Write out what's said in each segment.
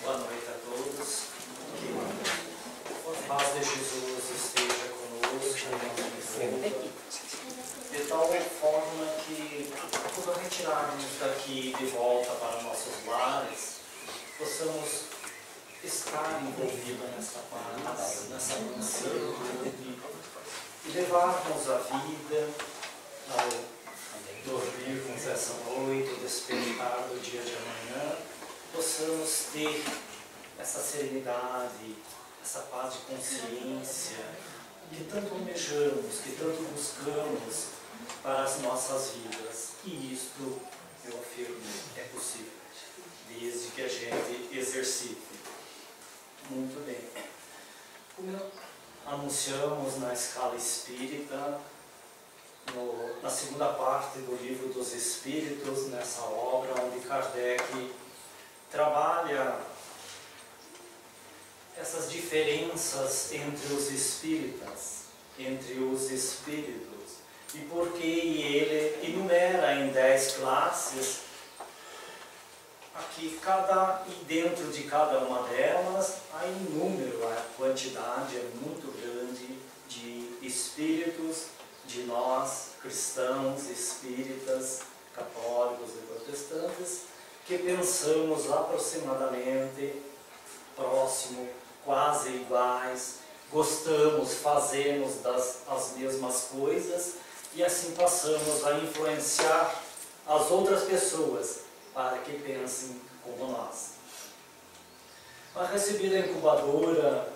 Boa noite a todos. Que a paz de Jesus esteja conosco, de tal forma que, quando retirarmos daqui de volta para nossos lares, possamos estar envolvidos nessa paz, nessa mansão, e levarmos a vida ao dormirmos essa noite, despertar do dia de amanhã, possamos ter essa serenidade, essa paz de consciência que tanto almejamos, que tanto buscamos para as nossas vidas. E isto, eu afirmo, é possível, desde que a gente exercite. Muito bem. Como anunciamos na escala espírita, na segunda parte do Livro dos Espíritos, nessa obra onde Kardec trabalha essas diferenças entre os espíritas, entre os espíritos, e porque ele enumera em 10 classes, aqui e dentro de cada uma delas há inúmero, a quantidade é muito grande de espíritos, de nós, cristãos, espíritas, católicos e protestantes, que pensamos aproximadamente próximo, quase iguais, gostamos, fazemos as mesmas coisas e assim passamos a influenciar as outras pessoas para que pensem como nós. Mas recebi da incubadora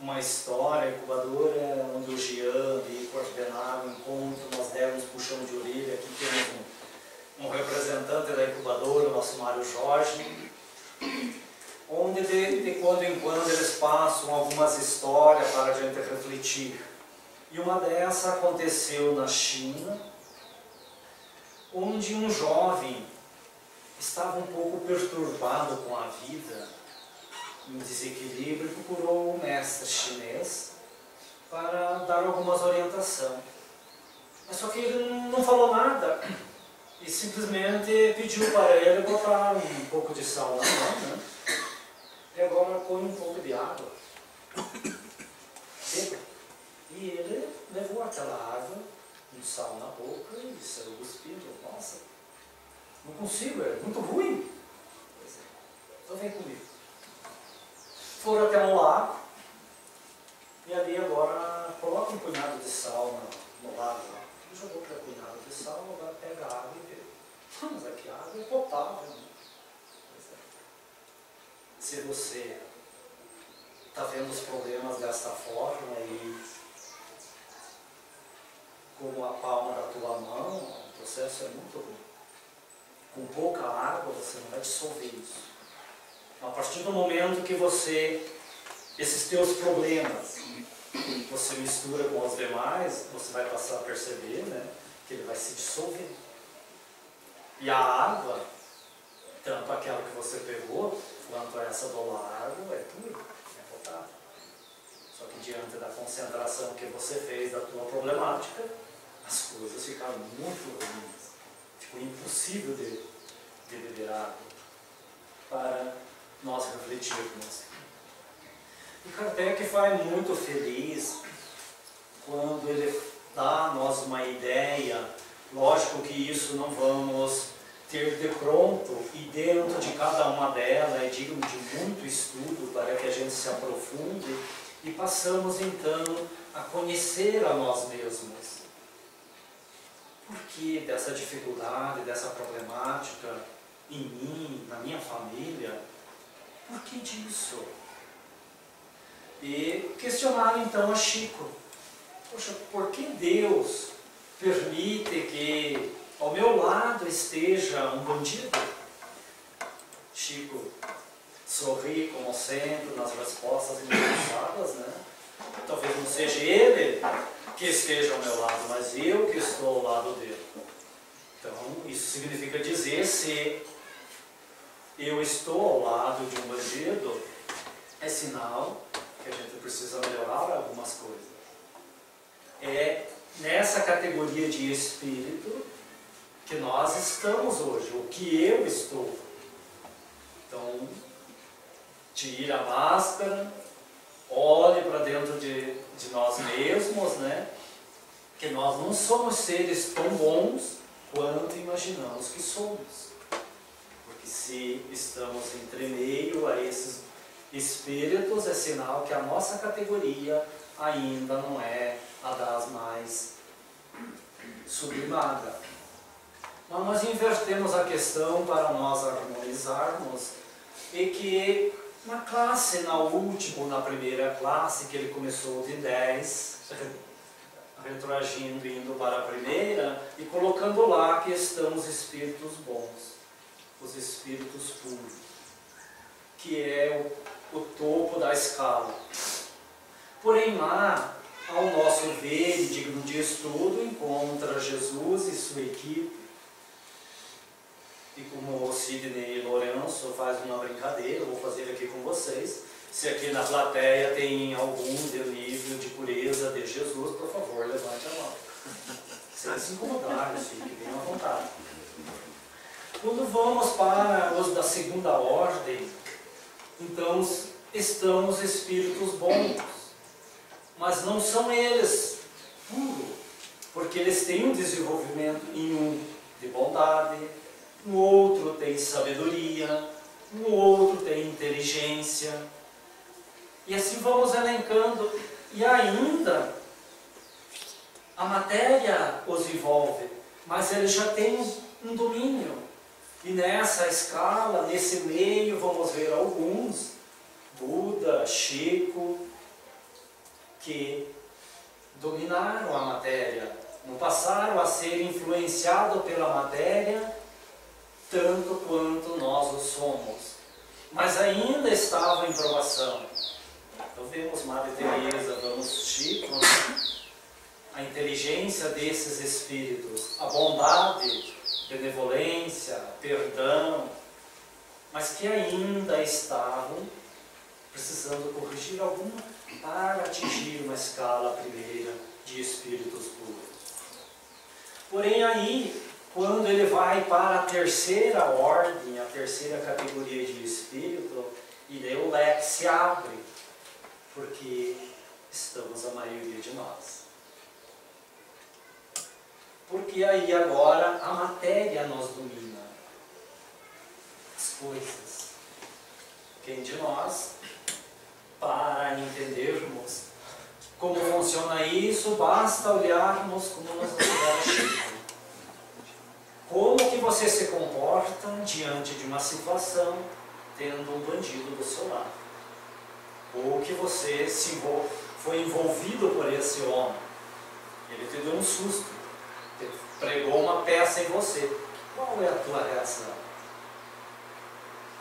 uma história, incubadora onde o Jean e coordenaram o encontro, nós demos puxão de orelha, aqui temos um representante da incubadora, o nosso Mário Jorge, onde de quando em quando eles passam algumas histórias para a gente refletir. E uma dessas aconteceu na China, onde um jovem estava um pouco perturbado com a vida, em desequilíbrio, procurou um mestre chinês para dar algumas orientações. Mas só que ele não falou nada e simplesmente pediu para ele botar um pouco de sal na mão, né? E agora põe um pouco de água. E ele levou aquela água, um sal na boca e saiu cuspindo. Nossa, não consigo, é muito ruim. Pois é. Então vem comigo. Foram até um lago e ali agora coloca um punhado de sal no lago. Ele jogou aquele punhado de sal, agora pega a água e vê. Mas aqui a água é potável. Né? Se você está vendo os problemas desta forma e como a palma da tua mão, o processo é muito ruim. Com pouca água você não vai dissolver isso. A partir do momento que esses teus problemas, você mistura com os demais, você vai passar a perceber, né, que ele vai se dissolver. E a água, tanto aquela que você pegou, quanto essa do lago, é pura, é potável. Só que diante da concentração que você fez da tua problemática, as coisas ficaram muito ruins. Ficou impossível de beber água para nós refletirmos. E Kardec foi muito feliz quando ele dá a nós uma ideia. Lógico que isso não vamos ter de pronto, e dentro de cada uma delas é digno de muito estudo para que a gente se aprofunde e passamos então a conhecer a nós mesmos. Por que dessa dificuldade, dessa problemática em mim, na minha família? Por que disso? E questionaram então a Chico. Poxa, por que Deus permite que ao meu lado esteja um bandido? Chico sorri como sempre nas respostas engraçadas, né? Talvez não seja ele que esteja ao meu lado, mas eu que estou ao lado dele. Então, isso significa dizer, se eu estou ao lado de um bandido, é sinal que a gente precisa melhorar algumas coisas. É nessa categoria de espírito que nós estamos hoje, o que eu estou. Então, tire a máscara, olhe para dentro de nós mesmos, né? Que nós não somos seres tão bons quanto imaginamos que somos. Porque se estamos entre meio a esses espíritos, é sinal que a nossa categoria ainda não é a das mais sublimada. Mas nós invertemos a questão para nós harmonizarmos e que na classe, na última, na primeira classe, que ele começou de 10, retroagindo, indo para a primeira, e colocando lá que estão os espíritos bons, os espíritos puros, que é o topo da escala. Porém lá, ao nosso ver e digno de estudo, encontra Jesus e sua equipe. E como o Sidney Lourenço faz uma brincadeira, eu vou fazer aqui com vocês. Se aqui na plateia tem algum de nível de pureza de Jesus, por favor, levante a mão. Sem se incomodar, fique bem à vontade. Quando vamos para os da segunda ordem, então estão os espíritos bons. Mas não são eles puros, porque eles têm um desenvolvimento em um de bondade, no outro tem sabedoria, no outro tem inteligência. E assim vamos elencando. E ainda, a matéria os envolve, mas eles já têm um domínio. E nessa escala, nesse meio, vamos ver alguns, Buda, Chico, que dominaram a matéria, não passaram a ser influenciados pela matéria, tanto quanto nós o somos, mas ainda estava em provação. Então vemos Madre Teresa, vemos Chico, a inteligência desses espíritos, a bondade, benevolência, perdão, mas que ainda estavam precisando corrigir alguma para atingir uma escala primeira de espíritos puros. Porém aí, quando ele vai para a terceira ordem, a terceira categoria de espírito, e daí o leque se abre, porque estamos a maioria de nós. Porque aí agora a matéria nos domina, as coisas. Quem de nós, para entendermos como funciona isso, basta olharmos como nós estamos. Como que você se comporta diante de uma situação tendo um bandido do seu lado? Ou que você foi envolvido por esse homem. Ele te deu um susto, pregou uma peça em você. Qual é a tua reação?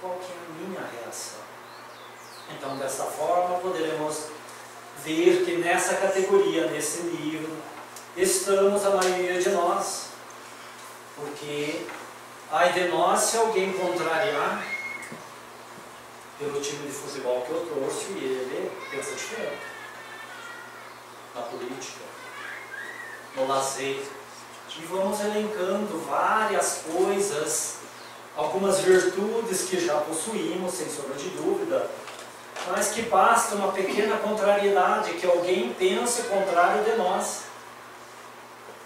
Qual que é a minha reação? Então, dessa forma, poderemos ver que nessa categoria, nesse livro, estamos a maioria de nós. Porque, ai de nós, se alguém contrariar pelo time de futebol que eu trouxe, e ele pensa diferente. Na política, no lazer. E vamos elencando várias coisas, algumas virtudes que já possuímos, sem sombra de dúvida, mas que basta uma pequena contrariedade, que alguém pense contrário de nós.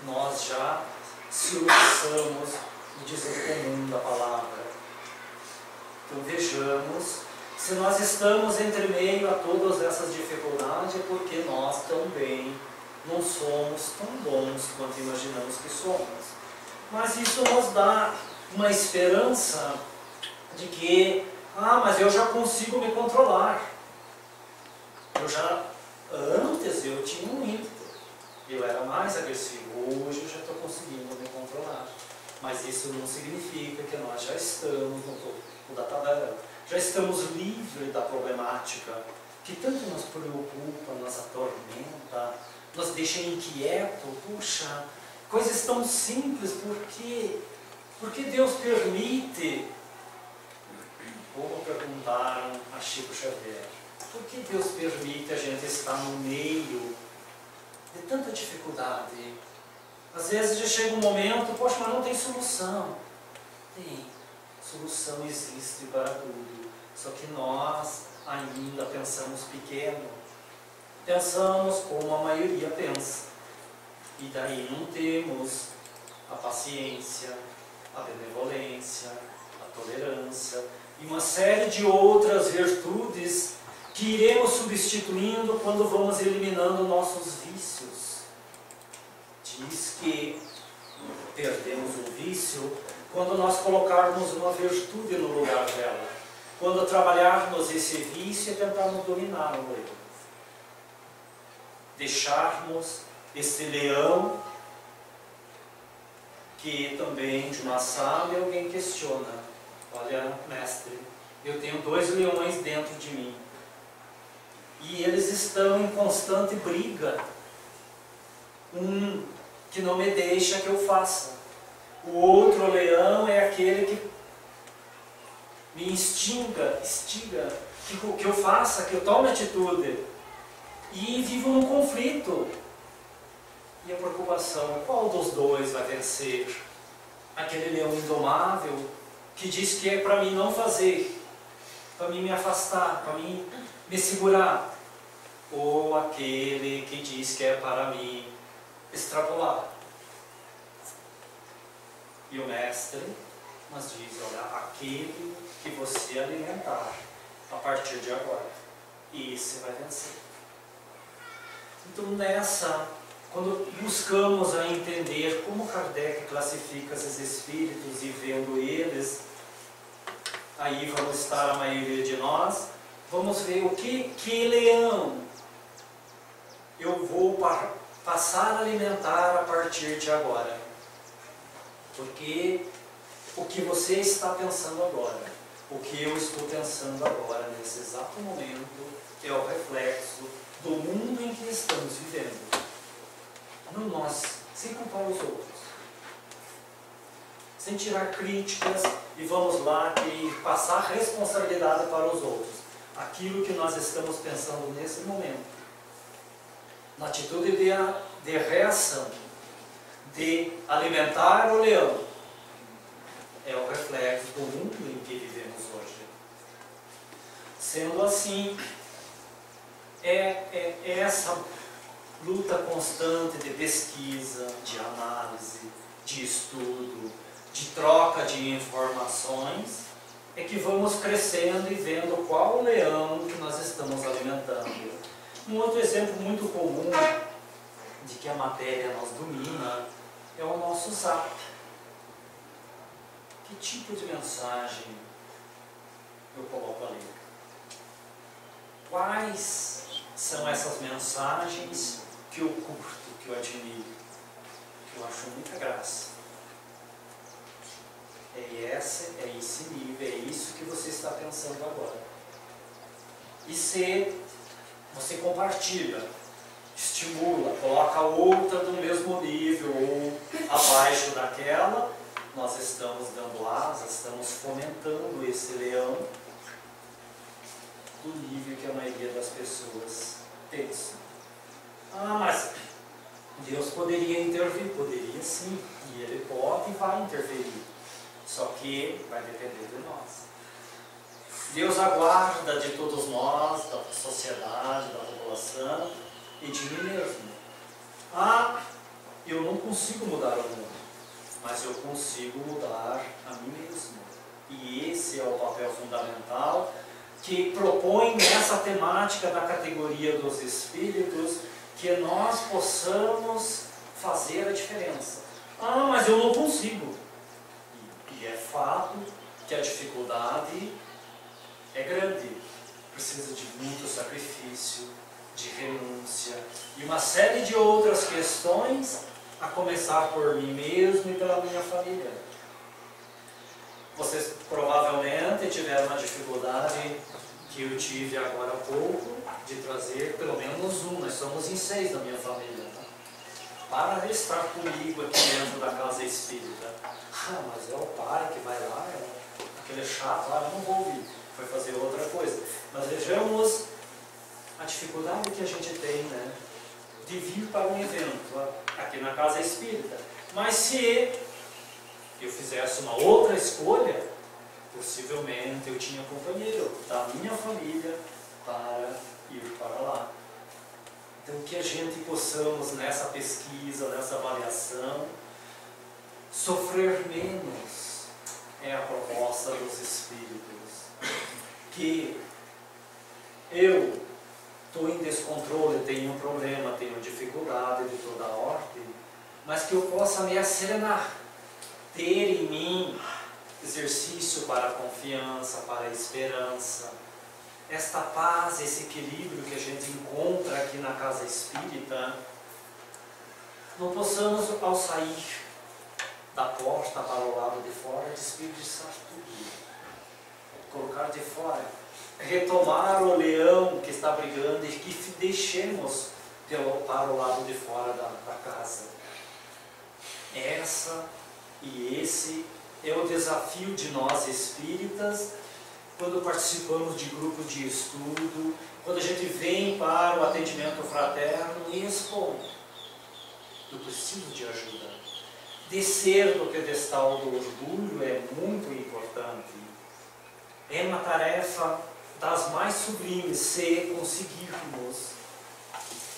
Nós já se utilizamos no dizer comum da palavra. Então vejamos, se nós estamos entre meio a todas essas dificuldades, é porque nós também não somos tão bons quanto imaginamos que somos. Mas isso nos dá uma esperança de que, mas eu já consigo me controlar. Antes eu tinha um ímpeto, eu era mais agressivo, hoje eu já estou conseguindo me controlar. Mas isso não significa que nós já estamos no topo da tabela, já estamos livres da problemática que tanto nos preocupa, nos atormenta, nos deixa inquieto. Puxa, coisas tão simples, por que Deus permite? Como perguntaram a Chico Xavier, por que Deus permite a gente estar no meio de tanta dificuldade? Às vezes já chega um momento, poxa, mas não tem solução. Tem. Solução existe para tudo. Só que nós ainda pensamos pequeno. Pensamos como a maioria pensa. E daí não temos a paciência, a benevolência, a tolerância e uma série de outras virtudes que iremos substituindo quando vamos eliminando nossos vícios. Diz que perdemos o vício quando nós colocarmos uma virtude no lugar dela. Quando trabalharmos esse vício e tentarmos dominá-lo. Deixarmos esse leão, que também de uma sábia alguém questiona. Olha, mestre, eu tenho 2 leões dentro de mim. E eles estão em constante briga. Um que não me deixa que eu faça. O outro leão é aquele que me instiga que eu faça, que eu tome atitude. E vivo num conflito. E a preocupação, qual dos dois vai vencer? Aquele leão indomável que diz que é para mim não fazer, para mim me afastar, para mim me segurar. Ou aquele que diz que é para mim extrapolar. E o mestre nos diz, olha, aquele que você alimentar a partir de agora, esse vai vencer. Então quando buscamos a entender como Kardec classifica esses espíritos e vendo eles, aí vamos estar a maioria de nós, vamos ver o que leão eu vou passar a alimentar a partir de agora. Porque o que você está pensando agora, o que eu estou pensando agora, nesse exato momento, é o reflexo do mundo em que estamos vivendo. Não nós, sem culpar os outros. Sem tirar críticas e vamos lá e passar responsabilidade para os outros. Aquilo que nós estamos pensando nesse momento. Na atitude de reação, de alimentar o leão, é o reflexo do mundo em que vivemos hoje. Sendo assim, é essa luta constante de pesquisa, de análise, de estudo, de troca de informações, é que vamos crescendo e vendo qual leão que nós estamos alimentando. Um outro exemplo muito comum de que a matéria nos domina é o nosso zap. Que tipo de mensagem eu coloco ali? Quais são essas mensagens que eu curto, que eu admiro, que eu acho muita graça? É esse nível, é isso que você está pensando agora. E se você compartilha, estimula, coloca outra do mesmo nível ou abaixo daquela, nós estamos dando asas, estamos fomentando esse leão do nível que a maioria das pessoas pensa. Mas Deus poderia intervir, poderia sim, e Ele pode e vai interferir, só que vai depender de nós. Deus aguarda de todos nós, da sociedade, da população e de mim mesmo. Eu não consigo mudar o mundo, mas eu consigo mudar a mim mesmo. E esse é o papel fundamental que propõe nessa temática da categoria dos espíritos, que nós possamos fazer a diferença. Mas eu não consigo. E é fato que a dificuldade é grande, precisa de muito sacrifício, de renúncia e uma série de outras questões, a começar por mim mesmo e pela minha família. Vocês provavelmente tiveram uma dificuldade que eu tive agora há pouco, de trazer pelo menos um, nós somos em 6 da minha família, para estar comigo aqui dentro da casa espírita. Mas é o pai que vai lá, aquele chato lá, eu não vou ouvir, vai fazer outra coisa. Mas vejamos a dificuldade que a gente tem, né, de vir para um evento aqui na casa espírita. Mas se eu fizesse uma outra escolha, possivelmente eu tinha companheiro, eu a minha família para ir para lá. Então, que a gente possamos, nessa pesquisa, nessa avaliação, sofrer menos é a proposta dos Espíritos. Que eu estou em descontrole, tenho um problema, tenho dificuldade de toda ordem, mas que eu possa me acerenar, ter em mim exercício para a confiança, para a esperança, esta paz, esse equilíbrio que a gente encontra aqui na casa espírita. Não possamos, ao sair da porta para o lado de fora, desperdiçar tudo, colocar de fora, retomar o leão que está brigando e que deixemos para o lado de fora da casa. Essa e esse é o desafio de nós espíritas, quando participamos de grupos de estudo, quando a gente vem para o atendimento fraterno e expõe: eu preciso de ajuda. Descer do pedestal do orgulho é muito importante. É uma tarefa das mais sublimes se conseguirmos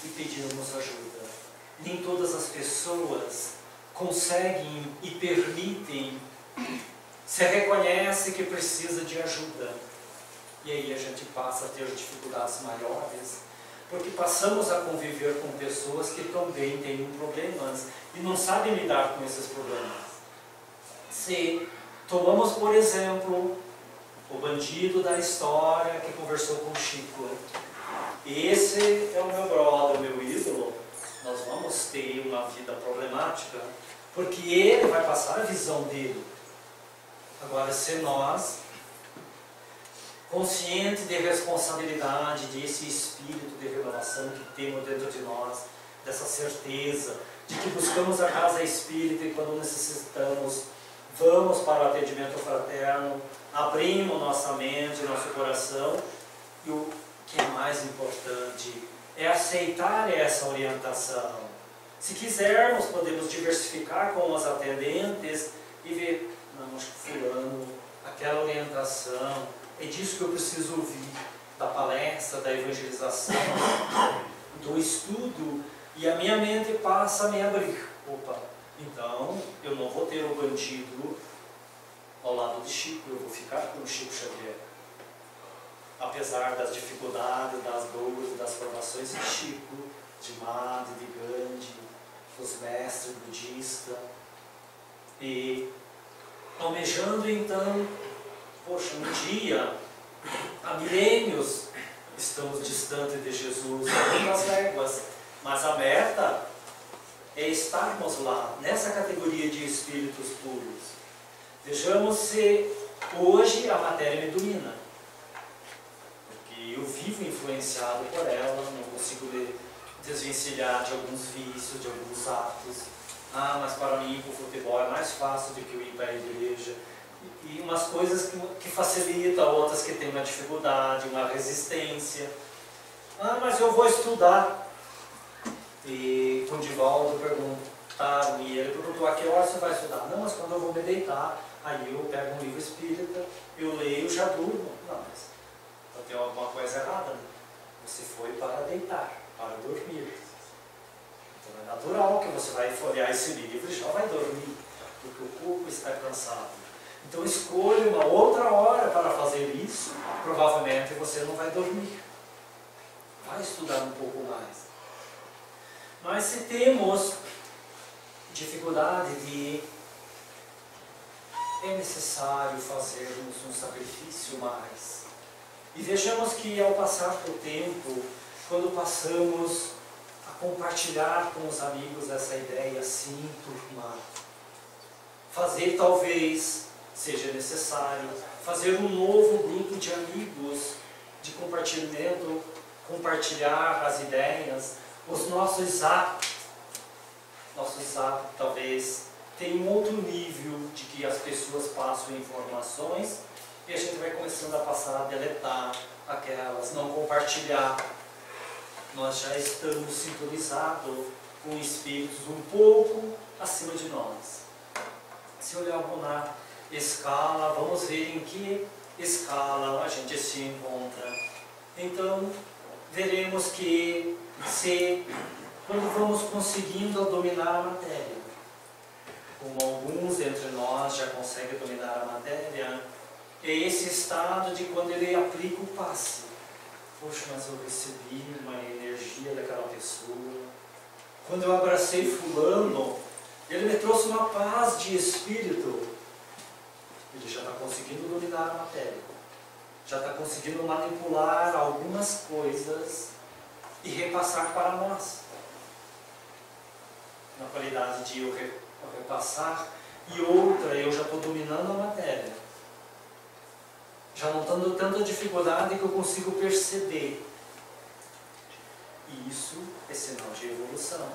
e pedirmos ajuda. Nem todas as pessoas conseguem e permitem, se reconhece que precisa de ajuda. E aí a gente passa a ter dificuldades maiores, porque passamos a conviver com pessoas que também têm problemas e não sabem lidar com esses problemas. Se tomamos, por exemplo, o bandido da história que conversou com o Chico. Esse é o meu brother, o meu ídolo. Nós vamos ter uma vida problemática, porque ele vai passar a visão dele. Agora, se nós, conscientes de responsabilidade, desse espírito de revelação que temos dentro de nós, dessa certeza de que buscamos a casa espírita e quando necessitamos, vamos para o atendimento fraterno, abrimos nossa mente, nosso coração, e o que é mais importante é aceitar essa orientação. Se quisermos, podemos diversificar com os atendentes e ver: não, acho que fulano, aquela orientação, é disso que eu preciso ouvir, da palestra, da evangelização, do estudo, e a minha mente passa a me abrir. Opa, então eu não vou ter o bandido ao lado de Chico, eu vou ficar com o Chico Xavier. Apesar das dificuldades, das dores, das provações de Chico, de Madre, de Gandhi, dos mestres budistas, e almejando então, poxa, um dia, há milênios, estamos distantes de Jesus, algumas léguas, mas a meta é estarmos lá, nessa categoria de espíritos puros. Vejamos se hoje a matéria me domina, porque eu vivo influenciado por ela, não consigo desvencilhar de alguns vícios, de alguns atos. Ah, mas para mim ir para o futebol é mais fácil do que eu ir para a igreja. E umas coisas que facilitam, outras que têm uma dificuldade, uma resistência. Ah, mas eu vou estudar. E com o Divaldo perguntaram, e ele perguntou: a que hora você vai estudar? Não, mas quando eu vou me deitar, aí eu pego um livro espírita, eu leio e já durmo. Não, mas então tem alguma coisa errada, né? Você foi para deitar, para dormir. Então é natural que você vai folhear esse livro e já vai dormir, porque o corpo está cansado. Então escolha uma outra hora para fazer isso, provavelmente você não vai dormir. Vai estudar um pouco mais. Mas se temos dificuldade de... é necessário fazermos um sacrifício mais. E vejamos que ao passar do tempo, quando passamos a compartilhar com os amigos essa ideia assim, turma, fazer talvez seja necessário, fazer um novo grupo de amigos, de compartilhamento, compartilhar as ideias, os nossos atos talvez tem um outro nível de que as pessoas passam informações e a gente vai começando a passar a deletar aquelas, não compartilhar. Nós já estamos sintonizados com espíritos um pouco acima de nós. Se olharmos na escala, vamos ver em que escalam, a gente se encontra. Então, veremos que quando vamos conseguindo dominar a matéria, como alguns entre nós já conseguem dominar a matéria, é esse estado de quando ele aplica o passe. Poxa, mas eu recebi uma energia daquela pessoa. Quando eu abracei fulano, ele me trouxe uma paz de espírito. Ele já está conseguindo dominar a matéria. Já está conseguindo manipular algumas coisas e repassar para nós. Na qualidade de eu repassar, e outra, eu já estou dominando a matéria. Já não dando tanta dificuldade que eu consigo perceber. E isso é sinal de evolução.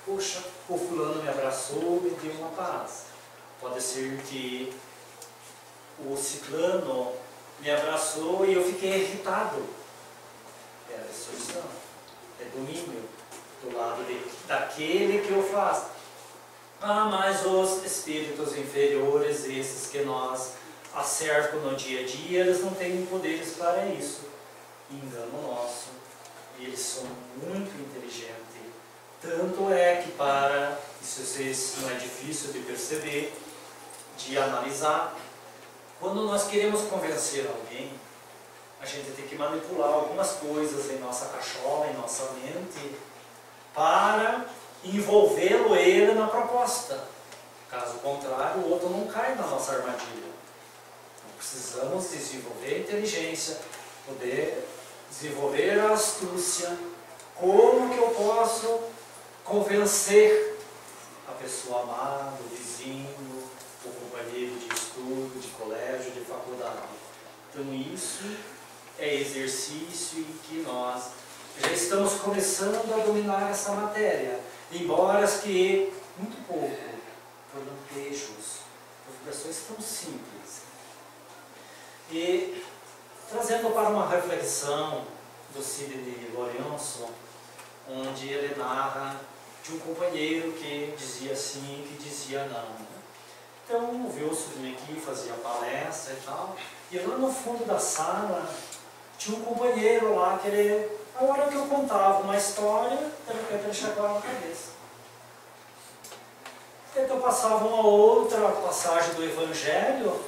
Poxa, o fulano me abraçou, me deu uma paz. Pode ser que o ciclano me abraçou e eu fiquei irritado. É a destruição. É domínio do lado daquele que eu faço. Ah, mas os espíritos inferiores, esses que nós acertam no dia a dia, eles não têm poderes para isso. Engano nosso. E eles são muito inteligentes. Tanto é que isso não é difícil de perceber, de analisar. Quando nós queremos convencer alguém, a gente tem que manipular algumas coisas em nossa cachola, em nossa mente, para envolvê-lo ele na proposta. Caso contrário, o outro não cai na nossa armadilha. Então, precisamos desenvolver a inteligência, poder desenvolver a astúcia. Como que eu posso convencer a pessoa amada, o vizinho, o companheiro de estudo, de colégio, de faculdade? Então isso é exercício em que nós já estamos começando a dominar essa matéria, embora que muito pouco, por lampejos, por vibrações tão simples. E trazendo para uma reflexão do Sidney Lourenço, onde ele narra de um companheiro que dizia sim, que dizia não. Então o Wilson vinha aqui, fazia palestra e tal, e lá no fundo da sala tinha um companheiro lá que ele, a hora que eu contava uma história, de repente ele chegava na cabeça. Então eu passava uma outra passagem do Evangelho,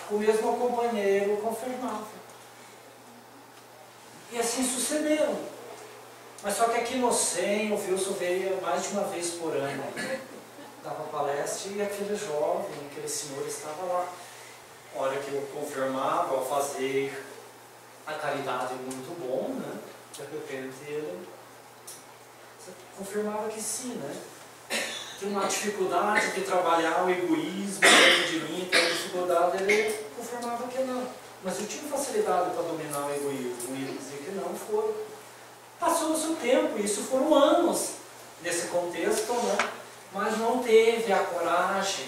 o mesmo companheiro confirmava. E assim sucedeu. Mas só que aqui no SEM, o Wilson veio mais de uma vez por ano, dava palestra, e aquele jovem, aquele senhor estava lá. A hora que eu confirmava, ao fazer a caridade muito bom, né? De repente ele confirmava que sim, né? Tem uma dificuldade de trabalhar o egoísmo dentro de mim, tem uma dificuldade, ele confirmava que não. Mas eu tinha facilidade para dominar o egoísmo, e ele dizia que não foi. Passou-se o tempo, isso foram anos nesse contexto, né? Mas não teve a coragem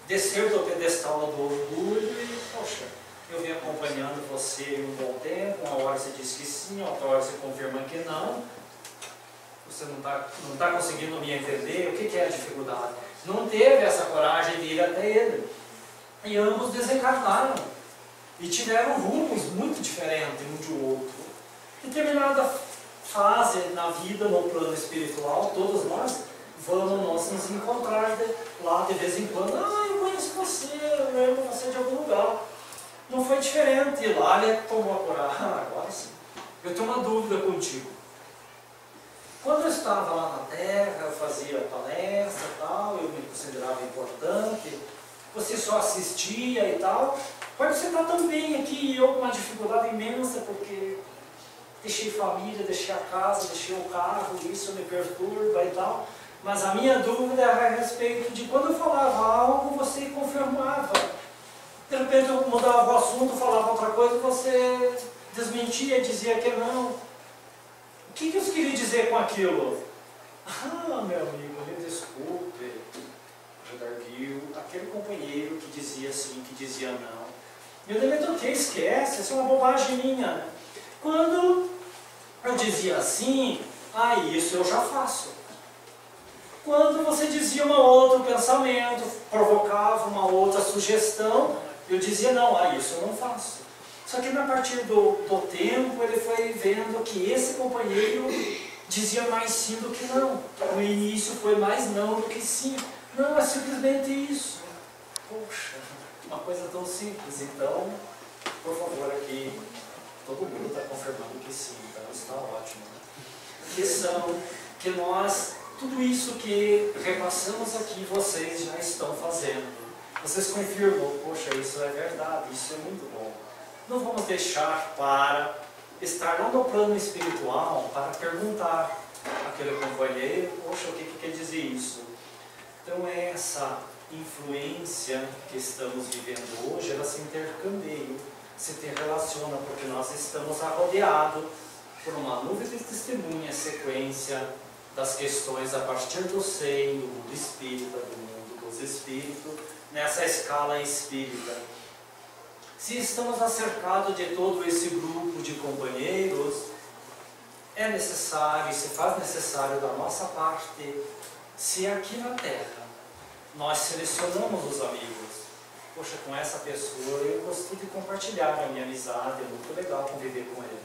de descer do pedestal do orgulho e, poxa, eu vim acompanhando você um bom tempo, uma hora você diz que sim, outra hora você confirma que não. Você não tá conseguindo me entender, o que é a dificuldade? Não teve essa coragem de ir até ele. E ambos desencarnaram. E tiveram rumos muito diferentes um de outro. Em determinada fase na vida, no plano espiritual, todos nós vamos nos encontrar lá de vez em quando. Ah, eu conheço você, eu lembro você de algum lugar. Não foi diferente. E lá ele tomou a coragem. Ah, agora sim. Eu tenho uma dúvida contigo. Quando eu estava lá na Terra, eu fazia palestra e tal, eu me considerava importante, você só assistia e tal. Mas você está tão bem aqui e eu com uma dificuldade imensa, porque deixei família, deixei a casa, deixei o carro, isso me perturba e tal. Mas a minha dúvida era a respeito de quando eu falava algo, você confirmava. De repente eu mudava o assunto, falava outra coisa, você desmentia, dizia que não. O que eu queria dizer com aquilo? Ah, meu amigo, me desculpe, Darguil, aquele companheiro que dizia sim, que dizia não. Eu também toquei, esquece, isso é uma bobagem minha. Quando eu dizia assim, ah, isso eu já faço. Quando você dizia um outro pensamento, provocava uma outra sugestão, Eu dizia, não, isso eu não faço. Só que a partir do tempo ele foi vendo que esse companheiro dizia mais sim do que não. No início foi mais não do que sim. Não, é simplesmente isso. Poxa, uma coisa tão simples. Então, por favor, aqui, todo mundo está confirmando que sim, então está ótimo. Que nós, tudo isso que repassamos aqui, vocês já estão fazendo. Vocês confirmam, poxa, isso é verdade, isso é muito bom. Não vamos deixar para estar lá no plano espiritual, para perguntar àquele companheiro, poxa, o que quer dizer isso? Então essa influência que estamos vivendo hoje, ela se intercambia, se interrelaciona, porque nós estamos rodeados por uma nuvem de testemunha, sequência das questões a partir do seio, do mundo espírita, do mundo dos espíritos, nessa escala espírita. Se estamos acercados de todo esse grupo de companheiros, é necessário, se faz necessário da nossa parte, se aqui na Terra nós selecionamos os amigos. Poxa, com essa pessoa eu gosto de compartilhar a minha amizade, é muito legal conviver com ele.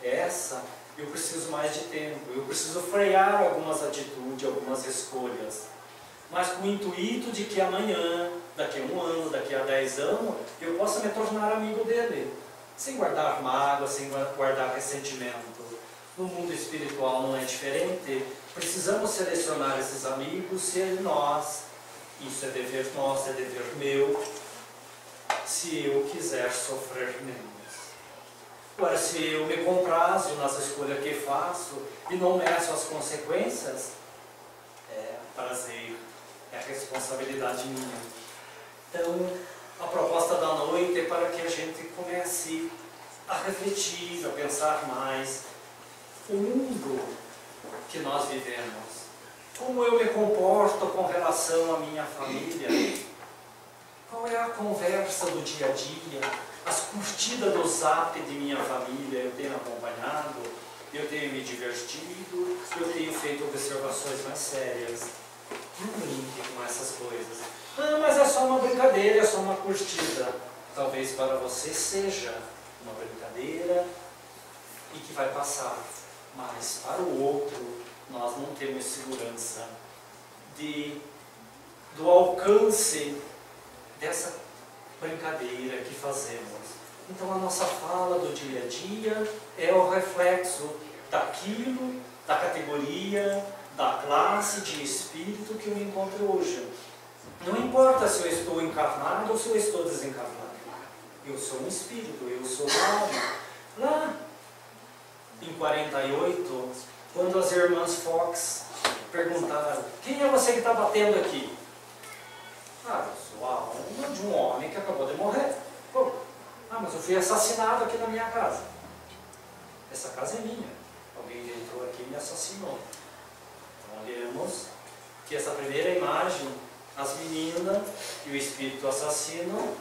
Essa, eu preciso mais de tempo, eu preciso frear algumas atitudes, algumas escolhas. Mas com o intuito de que amanhã, daqui a 1 ano, daqui a 10 anos, eu possa me tornar amigo dele. Sem guardar mágoa, sem guardar ressentimento. No mundo espiritual não é diferente. Precisamos selecionar esses amigos se nós, isso é dever nosso, é dever meu, se eu quiser sofrer menos. Agora, se eu me comprazo nas escolhas que faço e não meço as consequências, é prazer, é responsabilidade minha. Então, a proposta da noite é para que a gente comece a refletir, a pensar mais o mundo que nós vivemos. Como eu me comporto com relação à minha família? Qual é a conversa do dia a dia? As curtidas do zap de minha família eu tenho acompanhado? Eu tenho me divertido? Eu tenho feito observações mais sérias? Não brinque com essas coisas. Ah, mas é só uma brincadeira, é só uma curtida. Talvez para você seja uma brincadeira e que vai passar. Mas para o outro, nós não temos segurança do alcance dessa brincadeira que fazemos. Então a nossa fala do dia a dia é o reflexo daquilo, da categoria, da classe de espírito que eu encontro hoje. Não importa se eu estou encarnado ou se eu estou desencarnado. Eu sou um espírito, eu sou lá em 48, quando as irmãs Fox perguntaram: quem é você que está batendo aqui? Ah, eu sou a alma de um homem que acabou de morrer. Pô, mas eu fui assassinado aqui na minha casa. Essa casa é minha. Alguém entrou aqui e me assassinou. Então olhemos que essa primeira imagem, as meninas e o espírito assassino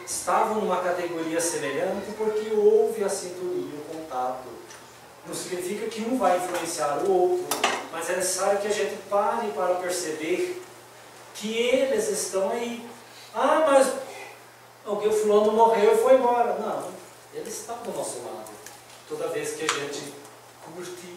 estavam numa categoria semelhante porque houve a sintonia, o contato. Não significa que um vai influenciar o outro, mas é necessário que a gente pare para perceber que eles estão aí. Ah, mas alguém, o fulano morreu e foi embora. Não, eles estão do nosso lado. Toda vez que a gente curte,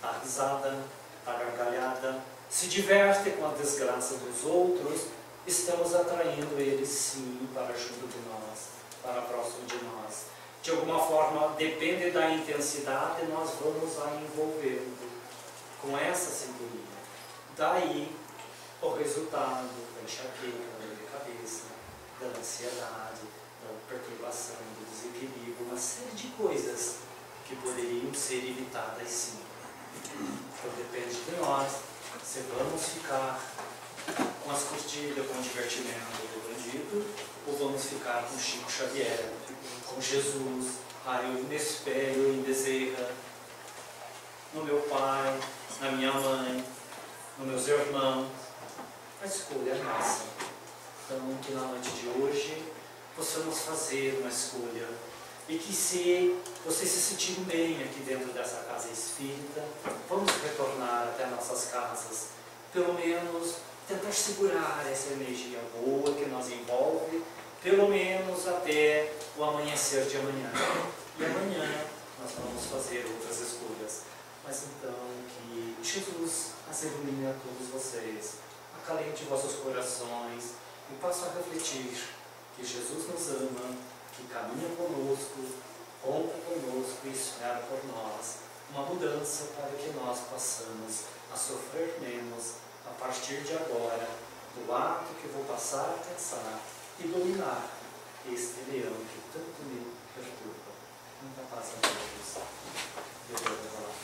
dá risada, dá gargalhada, se diverte com a desgraça dos outros, estamos atraindo eles sim para junto de nós, para próximo de nós. De alguma forma, depende da intensidade, nós vamos a envolvendo com essa sintonia. Daí o resultado da enxaqueca, da dor de cabeça, da ansiedade, da perturbação, do desequilíbrio, uma série de coisas que poderiam ser evitadas sim. Então depende de nós se vamos ficar com as curtidas, com o divertimento do bandido, ou vamos ficar com Chico Xavier, com Jesus, eu me espelho em Bezerra, no meu pai, na minha mãe, nos meus irmãos. A escolha é nossa. Então, que na noite de hoje possamos fazer uma escolha e que se vocês se sentirem bem aqui dentro dessa casa espírita, vamos retornar até nossas casas, pelo menos tentar segurar essa energia boa que nos envolve, pelo menos até o amanhecer de amanhã. E amanhã nós vamos fazer outras escolhas. Mas então que Jesus as ilumine a todos vocês, acalente vossos corações e passe a refletir que Jesus nos ama, que caminha conosco, conta conosco e espera por nós uma mudança para que nós possamos a sofrer menos a partir de agora, do ato que vou passar a pensar e dominar este leão que tanto me perturba. Muita paz a todos. Deus te abençoe.